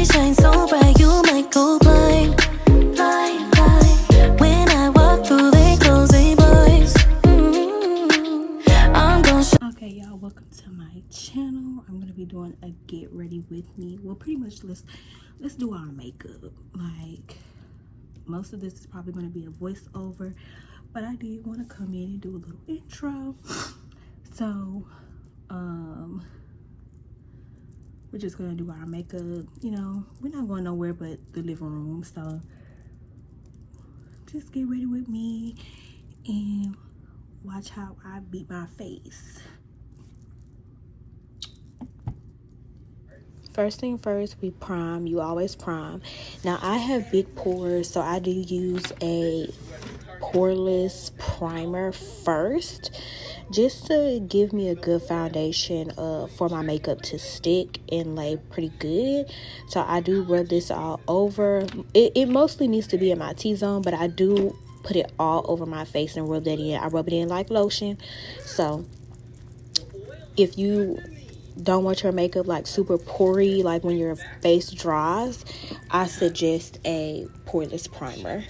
They shine so bright, you might go blind. Blind, blind. When I walk through, they close their blinds. I'm gonna show. Okay, y'all, welcome to my channel. I'm gonna be doing a get ready with me. Well, pretty much let's do our makeup. Like, most of this is probably going to be a voiceover, but I did want to come in and do a little intro. So we're just gonna do our makeup. You know, we're not going nowhere but the living room, so just get ready with me and watch how I beat my face. First thing first, we prime. You always prime. Now, I have big pores, so I do use a poreless primer first, just to give me a good foundation for my makeup to stick and lay pretty good. So I do rub this all over. It mostly needs to be in my T-zone, but I do put it all over my face and rub that in. I rub it in like lotion. So if you don't want your makeup like super pory, like when your face dries, I suggest a poreless primer.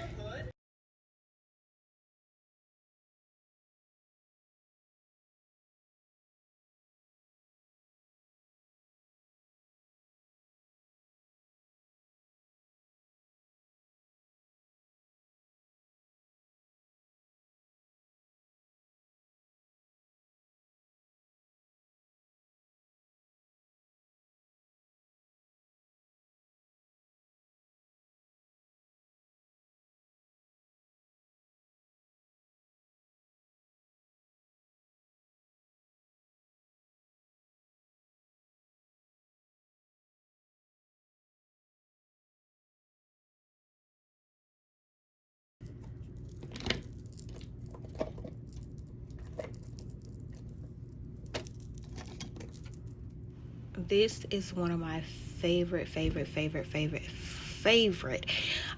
This is one of my favorite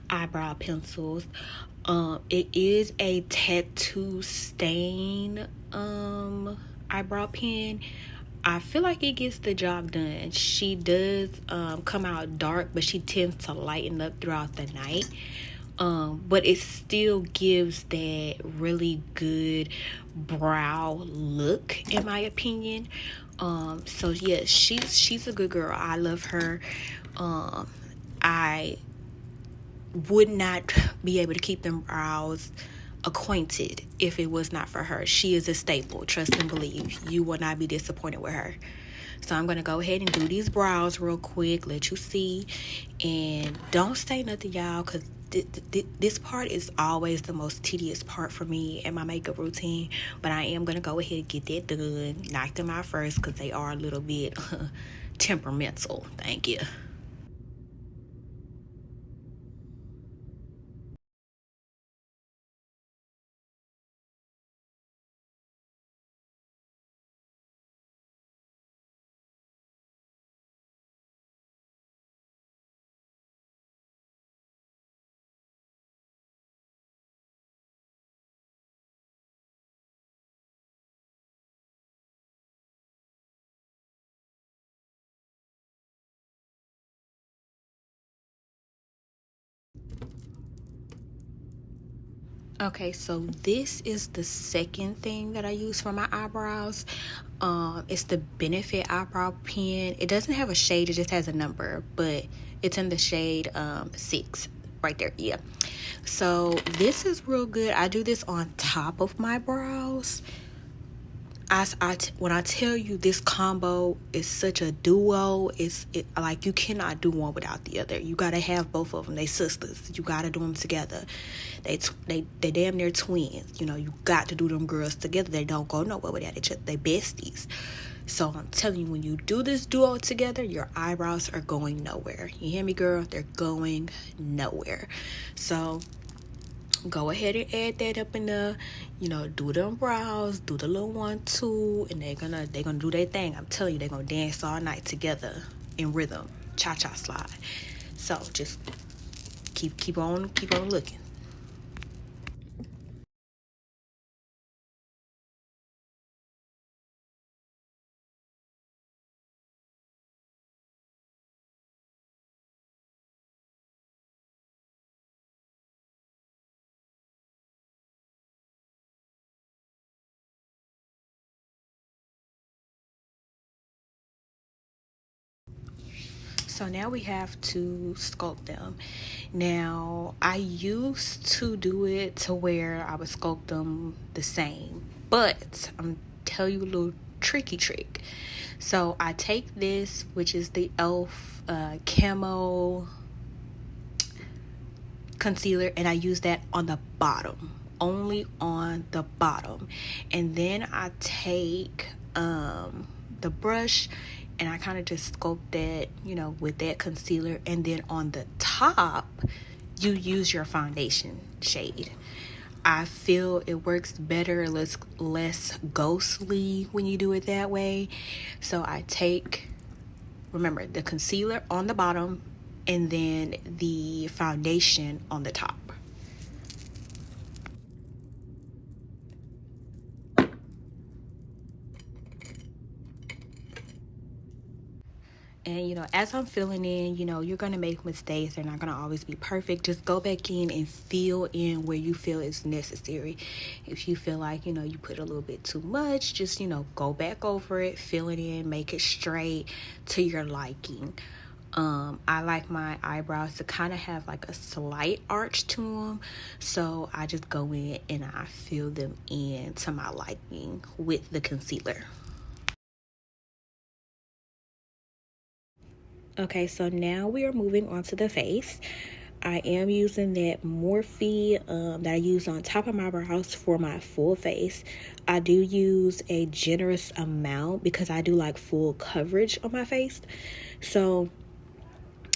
eyebrow pencils. It is a tattoo stain eyebrow pen. I feel like it gets the job done. She does come out dark, but she tends to lighten up throughout the night. But it still gives that really good brow look, in my opinion. So yeah, she's a good girl. I love her. I would not be able to keep them brows acquainted if it was not for her. She is a staple. Trust and believe. You will not be disappointed with her. So I'm going to go ahead and do these brows real quick, let you see. And don't say nothing, y'all, because this part is always the most tedious part for me in my makeup routine. But I am going to go ahead and get that done. Knock them out first because they are a little bit temperamental. Thank you. Okay, so this is the second thing that I use for my eyebrows. It's the Benefit eyebrow pen. It doesn't have a shade, it just has a number, but it's in the shade 6 right there. Yeah, so this is real good. I do this on top of my brows. When I tell you this combo is such a duo, like you cannot do one without the other. You gotta have both of them. They sisters. You gotta do them together. They damn near twins. You know, you got to do them girls together. They don't go nowhere without each other. They besties. So I'm telling you, when you do this duo together, your eyebrows are going nowhere. You hear me, girl? They're going nowhere. So go ahead and add that up in the, you know, do them brows, do the little 1-2, and they're gonna do their thing. I'm telling you, they're gonna dance all night together in rhythm, cha-cha slide. So just keep on looking. So now we have to sculpt them. Now, I used to do it to where I would sculpt them the same, but I'm tell you a little tricky trick. So I take this, which is the e.l.f. Camo concealer, and I use that on the bottom, only on the bottom. And then I take the brush and I kind of just sculpt that, with that concealer. And then on the top, you use your foundation shade. I feel it works better, less ghostly when you do it that way. So I take, remember, the concealer on the bottom and then the foundation on the top. And, as I'm filling in, you're going to make mistakes. They're not going to always be perfect. Just go back in and fill in where you feel is necessary. If you feel like, you put a little bit too much, just, go back over it, fill it in, make it straight to your liking. I like my eyebrows to kind of have like a slight arch to them. So I just go in and I fill them in to my liking with the concealer. Okay, so now we are moving on to the face. I am using that Morphe that I use on top of my brows for my full face. I do use a generous amount because I do like full coverage on my face. So,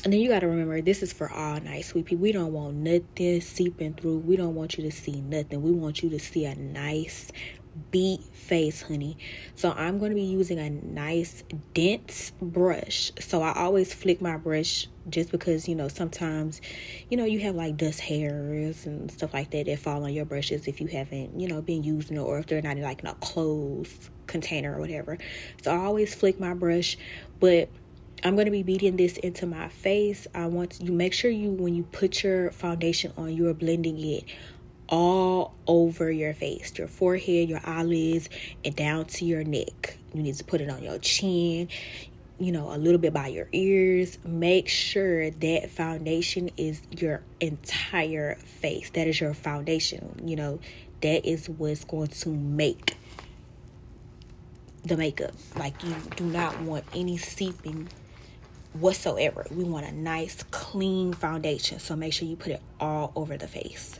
and then you got to remember, this is for all night, sweet pea. We don't want nothing seeping through. We don't want you to see nothing. We want you to see a nice beat face, honey. So I'm going to be using a nice dense brush. So I always flick my brush just because, sometimes, you have like dust hairs and stuff like that fall on your brushes if you haven't, been using it, or if they're not in like in a closed container or whatever. So I always flick my brush, but I'm going to be beating this into my face. I want you make sure when you put your foundation on, you're blending it all over your face, your forehead, your eyelids, and down to your neck. You need to put it on your chin, a little bit by your ears. Make sure that foundation is your entire face. That is your foundation. That is what's going to make the makeup. Like, you do not want any seeping whatsoever. We want a nice clean foundation, so make sure you put it all over the face.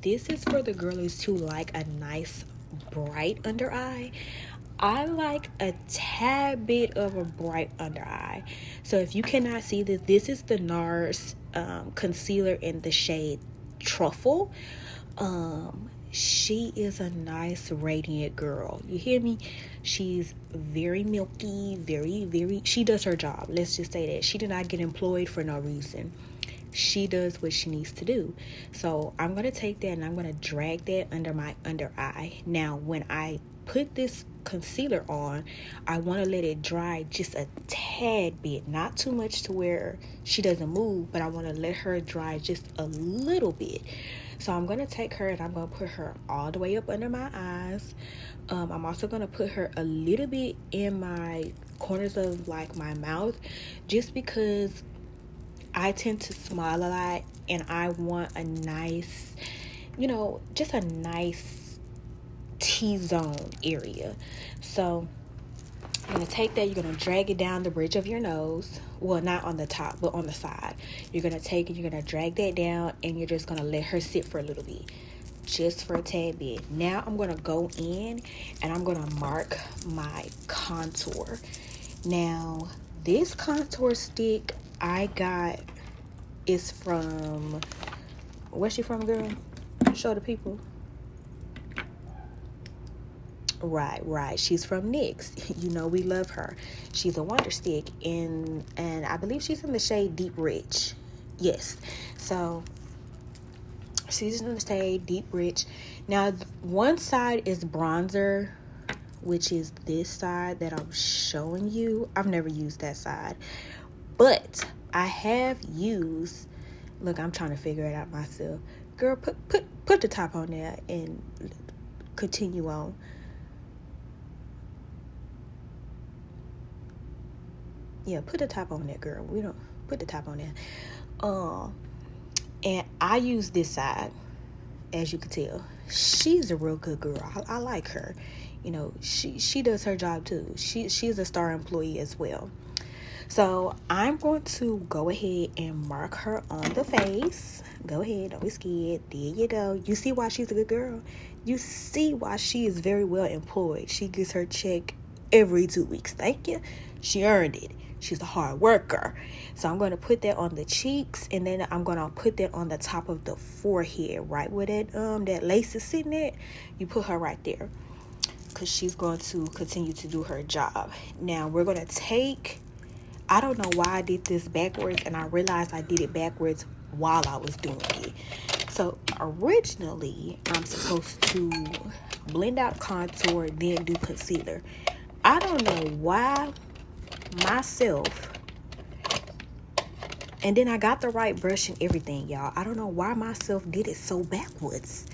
This is for the girlies who like a nice bright under eye. I like a tad bit of a bright under eye. So if you cannot see this is the NARS concealer in the shade Truffle. She is a nice radiant girl. You hear me? She's very milky, very, she does her job. Let's just say that. She did not get employed for no reason. She does what she needs to do. So I'm going to take that and I'm going to drag that under my under eye. Now, when I put this concealer on, I want to let it dry just a tad bit, not too much to where she doesn't move, but I want to let her dry just a little bit. So I'm going to take her and I'm going to put her all the way up under my eyes. I'm also going to put her a little bit in my corners of like my mouth, just because I tend to smile a lot and I want a nice, just a nice T-zone area. So you're going to take that, you're going to drag it down the bridge of your nose. Well, not on the top, but on the side. You're going to take it, you're going to drag that down, and you're just going to let her sit for a little bit. Just for a tad bit. Now I'm going to go in and I'm going to mark my contour. Now, this contour stick I got is from, where's she from, girl? Show the people. Right. She's from NYX. We love her. She's a wonder stick, and I believe she's in the shade Deep Rich. Yes. So Seasonal Shade Deep Rich. Now, one side is bronzer, which is this side that I'm showing you. I've never used that side, but I have used. Look, I'm trying to figure it out myself. Girl, put the top on there and continue on. Yeah, put the top on there, girl. We don't put the top on there. And I use this side, as you can tell. She's a real good girl. I like her. You know, she does her job too. She's a star employee as well. So I'm going to go ahead and mark her on the face. Go ahead, don't be scared. There you go. You see why she's a good girl? You see why she is very well employed. She gets her check every 2 weeks. Thank you. She earned it. She's a hard worker. So I'm going to put that on the cheeks, and then I'm going to put that on the top of the forehead, right where that lace is sitting at. You put her right there, because she's going to continue to do her job. Now we're going to take, I don't know why I did this backwards, and I realized I did it backwards while I was doing it. So originally I'm supposed to blend out contour, then do concealer. I don't know why myself, and then I got the right brush and everything, y'all. I don't know why myself did it so backwards.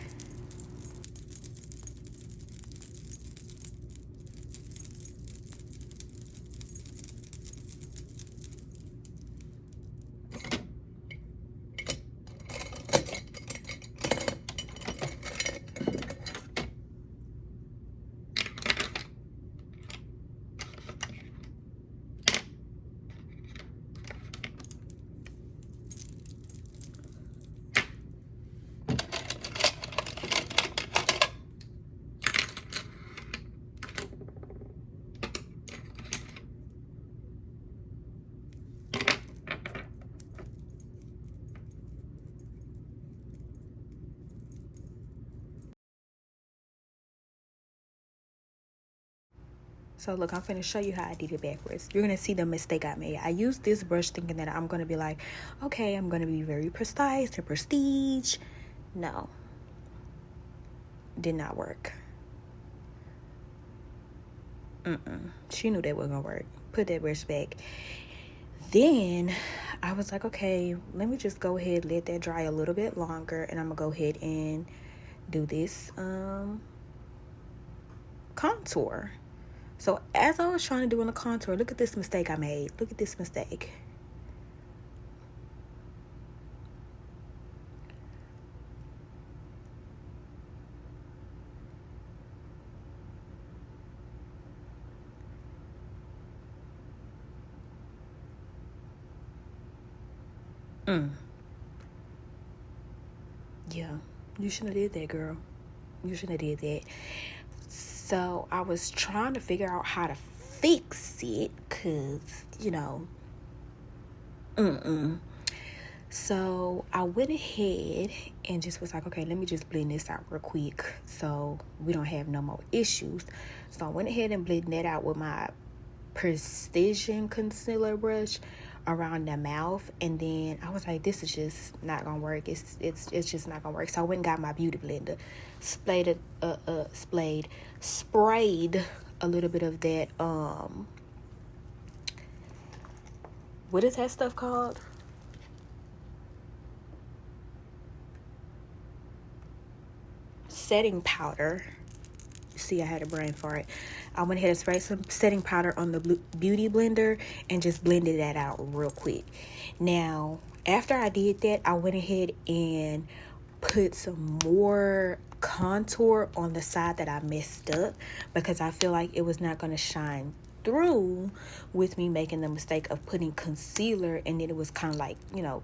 So look, I'm finna show you how I did it backwards. You're gonna see the mistake I made. I used this brush thinking that I'm gonna be like, okay, I'm gonna be very precise and prestige. No, did not work. She knew that wasn't gonna work. Put that brush back. Then I was like, okay, let me just go ahead, let that dry a little bit longer, and I'm gonna go ahead and do this contour. So as I was trying to do in the contour, look at this mistake I made. Look at this mistake. Yeah, you shouldn't have did that, girl. You shouldn't have did that. So I was trying to figure out how to fix it, because, you know, So I went ahead and just was like, okay, let me just blend this out real quick so we don't have no more issues. So I went ahead and blended that out with my Precision concealer brush around the mouth, and then I was like, this is just not gonna work. It's just not gonna work. So I went and got my beauty blender, sprayed a little bit of that what is that stuff called? Setting powder. See, I had a brain fart. I went ahead and sprayed some setting powder on the beauty blender and just blended that out real quick. Now, after I did that, I went ahead and put some more contour on the side that I messed up, because I feel like it was not going to shine through with me making the mistake of putting concealer, and then it was kind of like, you know,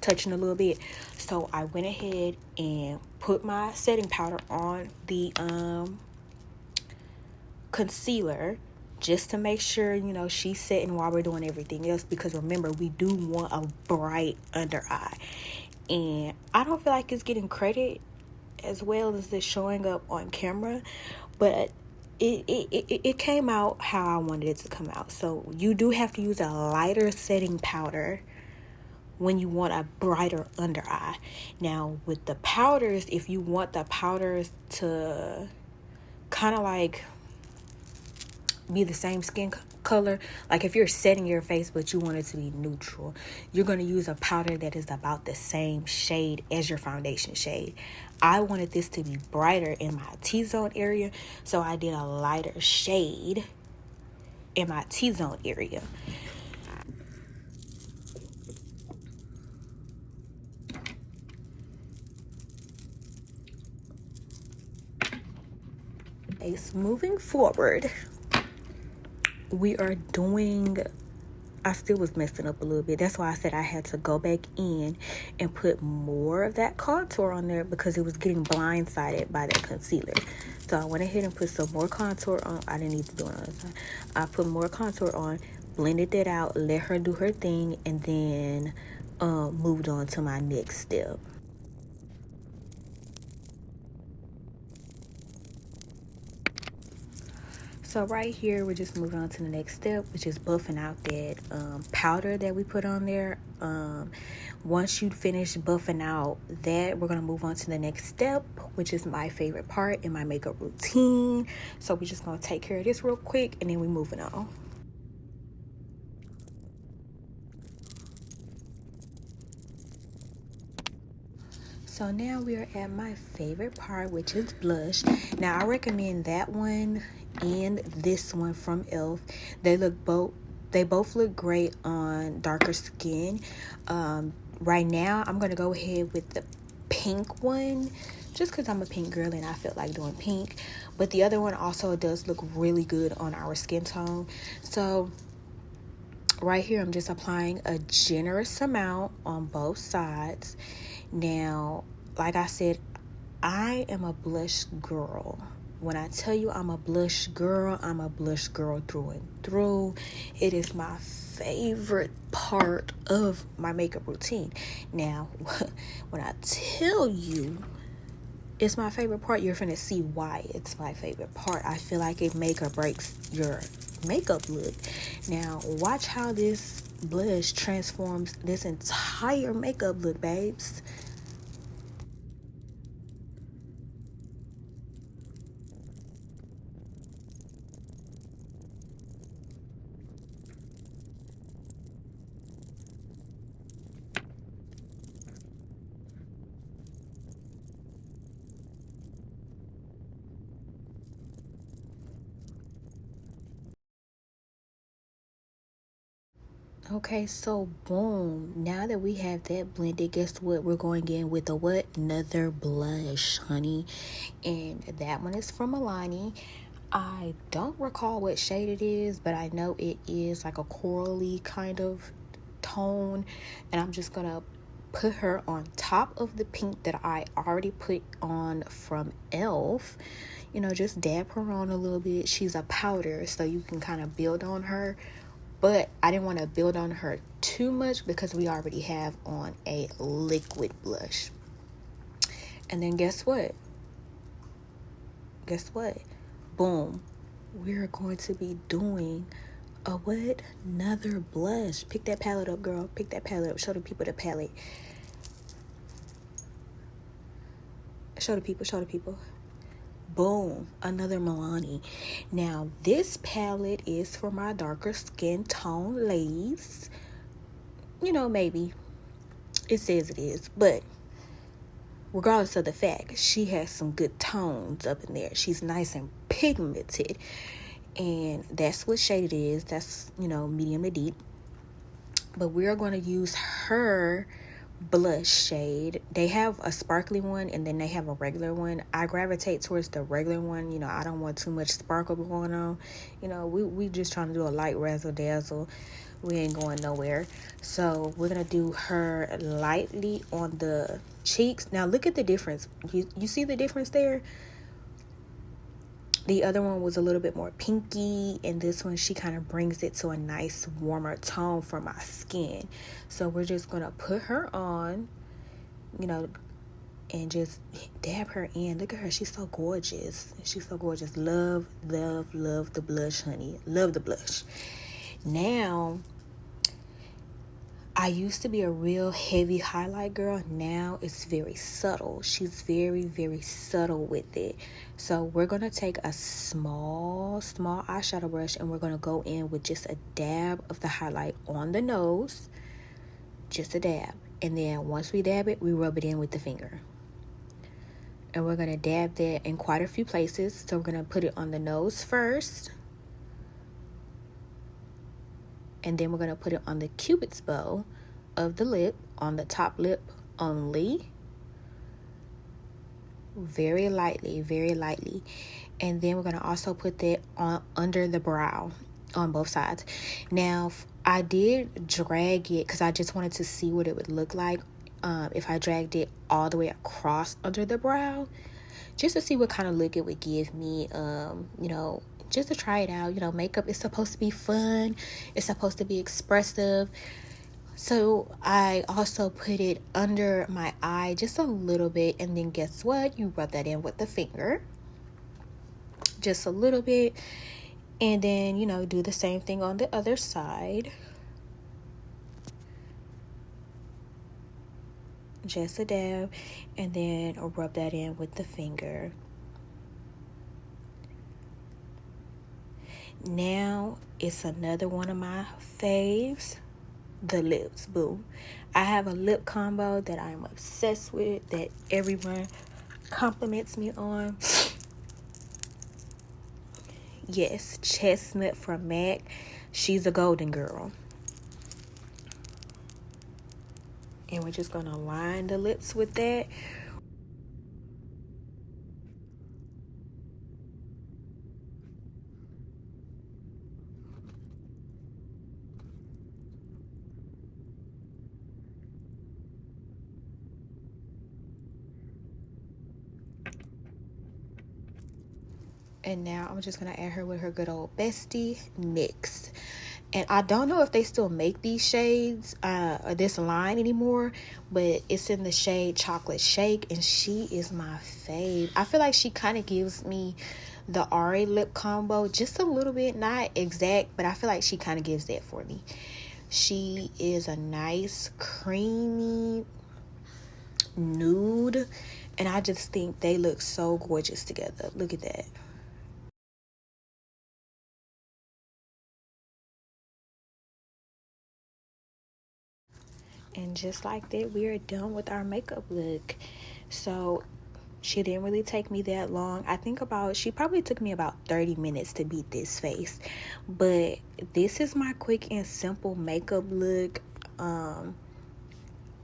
touching a little bit. So I went ahead and put my setting powder on the concealer, just to make sure, you know, she's setting while we're doing everything else, because remember, we do want a bright under eye, and I don't feel like it's getting credit as well as it's showing up on camera, but it came out how I wanted it to come out. So you do have to use a lighter setting powder when you want a brighter under eye. Now with the powders, if you want the powders to kind of like be the same skin color, like if you're setting your face but you want it to be neutral, you're going to use a powder that is about the same shade as your foundation shade. I wanted this to be brighter in my T-zone area, so I did a lighter shade in my T-zone area. Moving forward, we are doing, I still was messing up a little bit. That's why I said I had to go back in and put more of that contour on there, because it was getting blindsided by that concealer. So I went ahead and put some more contour on. I didn't need to do it on the time. I put more contour on, blended that out, let her do her thing, and then moved on to my next step. So right here, we're just moving on to the next step, which is buffing out that powder that we put on there. Once you finish buffing out that, we're going to move on to the next step, which is my favorite part in my makeup routine. So we're just going to take care of this real quick, and then we're moving on. So now we are at my favorite part, which is blush. Now I recommend that one and this one from e.l.f. They both look great on darker skin. Right now I'm gonna go ahead with the pink one, just because I'm a pink girl and I felt like doing pink. But the other one also does look really good on our skin tone. So right here I'm just applying a generous amount on both sides. Now, like I said, I am a blush girl. When I tell you I'm a blush girl, I'm a blush girl through and through. It is my favorite part of my makeup routine. Now, when I tell you it's my favorite part, you're finna see why it's my favorite part. I feel like it make or breaks your makeup look. Now, watch how this blush transforms this entire makeup look, babes. Okay, so boom. Now that we have that blended, guess what? We're going in with a what? Another blush, honey. And that one is from Milani. I don't recall what shade it is, but I know it is like a corally kind of tone. And I'm just going to put her on top of the pink that I already put on from e.l.f. You know, just dab her on a little bit. She's a powder, so you can kind of build on her. But I didn't want to build on her too much because we already have on a liquid blush. And then guess what? Guess what? Boom. We're going to be doing a what? Another blush. Pick that palette up, girl. Pick that palette up. Show the people the palette. Show the people. Show the people. Boom, another Milani. Now this palette is for my darker skin tone ladies. You know, maybe it says it is, but regardless of the fact, she has some good tones up in there. She's nice and pigmented, and that's what shade it is. That's, you know, medium to deep. But we're going to use her blush shade. They have a sparkly one and then they have a regular one. I gravitate towards the regular one. You know, I don't want too much sparkle going on. You know, we just trying to do a light razzle dazzle. We ain't going nowhere. So we're gonna do her lightly on the cheeks. Now look at the difference. You see the difference there? The other one was a little bit more pinky, and this one, she kind of brings it to a nice warmer tone for my skin. So we're just going to put her on, you know, and just dab her in. Look at her. She's so gorgeous. She's so gorgeous. Love, love, love the blush, honey. Love the blush. Now, I used to be a real heavy highlight girl. Now it's very subtle. She's very, very subtle with it. So we're going to take a small eyeshadow brush and we're going to go in with just a dab of the highlight on the nose. Just a dab. And then once we dab it, we rub it in with the finger. And we're going to dab that in quite a few places. So we're going to put it on the nose first. And then we're going to put it on the cupid's bow of the lip, on the top lip only. Very lightly, very lightly. And then we're going to also put that on under the brow on both sides. Now, I did drag it because I just wanted to see what it would look like if I dragged it all the way across under the brow, just to see what kind of look it would give me, you know, just to try it out. You know, makeup is supposed to be fun. It's supposed to be expressive. So I also put it under my eye just a little bit. And then guess what? You rub that in with the finger. Just a little bit. And then, you know, do the same thing on the other side. Just a dab. And then rub that in with the finger. Now it's another one of my faves, the lips, boo. I have a lip combo that I'm obsessed with, that everyone compliments me on. Yes, Chestnut from MAC. She's a golden girl. And we're just going to line the lips with that. And now I'm just going to add her with her good old bestie, NYX. And I don't know if they still make these shades, or this line anymore, but it's in the shade Chocolate Shake, and she is my fave. I feel like she kind of gives me the Ari lip combo just a little bit, not exact, but I feel like she kind of gives that for me. She is a nice, creamy nude, and I just think they look so gorgeous together. Look at that. And just like that, we are done with our makeup look. So she didn't really take me that long. I think she probably took me about 30 minutes to beat this face. But this is my quick and simple makeup look.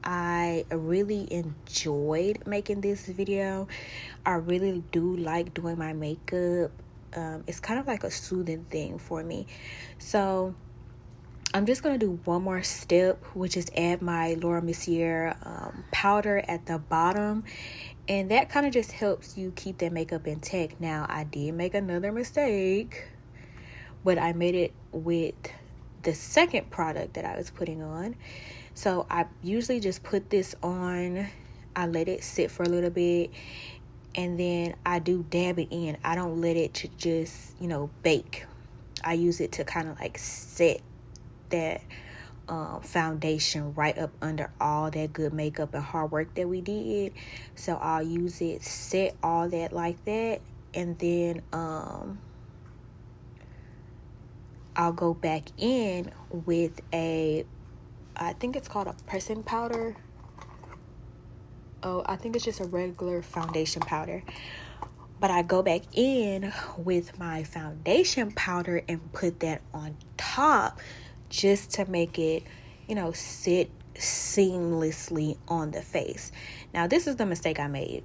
I really enjoyed making this video. I really do like doing my makeup. It's kind of like a soothing thing for me. So I'm just going to do one more step, which is add my Laura Mercier powder at the bottom. And that kind of just helps you keep that makeup intact. Now, I did make another mistake, but I made it with the second product that I was putting on. So I usually just put this on. I let it sit for a little bit. And then I do dab it in. I don't let it to just, you know, bake. I use it to kind of like set that foundation right up under all that good makeup and hard work that we did. So I'll use it, set all that like that, and then I'll go back in with I think it's called a pressing powder. Oh, I think it's just a regular foundation powder. But I go back in with my foundation powder and put that on top, just to make it, you know, sit seamlessly on the face. Now, this is the mistake I made.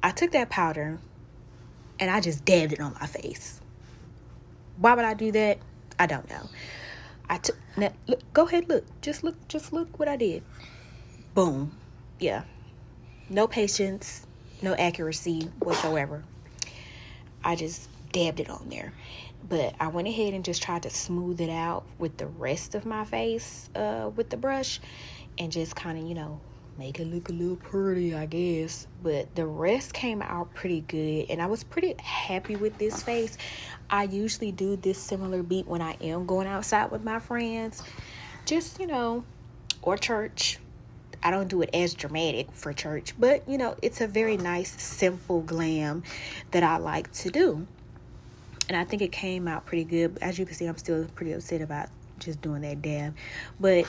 I took that powder and I just dabbed it on my face. Why would I do that? I don't know. Now, look, go ahead, look. Just look what I did. Boom. Yeah. No patience, no accuracy whatsoever. I just dabbed it on there. But I went ahead and just tried to smooth it out with the rest of my face with the brush, and just kind of, you know, make it look a little pretty, I guess. But the rest came out pretty good, and I was pretty happy with this face. I usually do this similar beat when I am going outside with my friends. Just, you know, or church. I don't do it as dramatic for church, but you know, it's a very nice, simple glam that I like to do. And I think it came out pretty good. As you can see, I'm still pretty upset about just doing that dab. But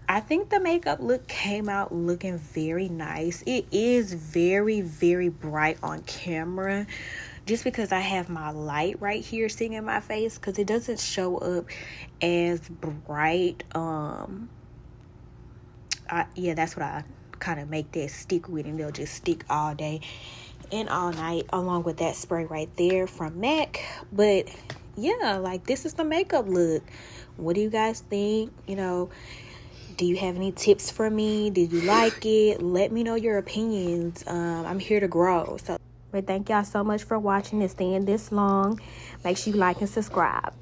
I think the makeup look came out looking very nice. It is very, very bright on camera. Just because I have my light right here sitting in my face, because it doesn't show up as bright. Yeah, that's what I kind of make that stick with, and they'll just stick all day and all night, along with that spray right there from MAC. But yeah, like, this is the makeup look. What do you guys think? You know, do you have any tips for me? Did you like it? Let me know your opinions. I'm here to grow. But thank y'all so much for watching and staying this long. Make sure you like and subscribe.